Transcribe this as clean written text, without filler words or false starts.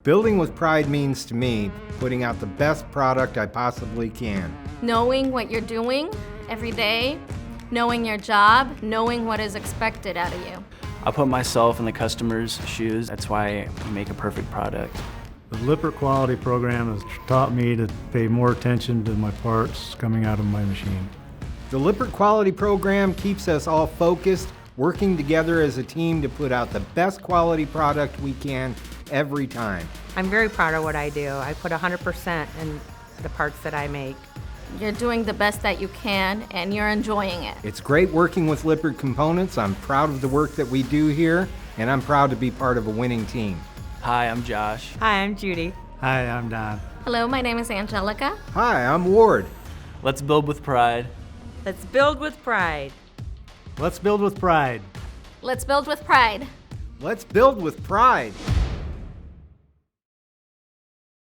Building with pride means to me putting out the best product I possibly can. Knowing what you're doing every day, knowing your job, knowing what is expected out of you. I put myself in the customer's shoes. That's why we make a perfect product. The Lippert quality program has taught me to pay more attention to my parts coming out of my machine. The Lippert quality program keeps us all focused, working together as a team to put out the best quality product we can every time. I'm very proud of what I do. I put 100% in the parts that I make. You're doing the best that you can, and you're enjoying it. It's great working with Lippert Components. I'm proud of the work that we do here, and I'm proud to be part of a winning team. Hi, I'm Josh. Hi, I'm Judy. Hi, I'm Don. Hello, my name is Angelica. Hi, I'm Ward. Let's build with pride. Let's build with pride. Let's build with pride. Let's build with pride. Let's build with pride.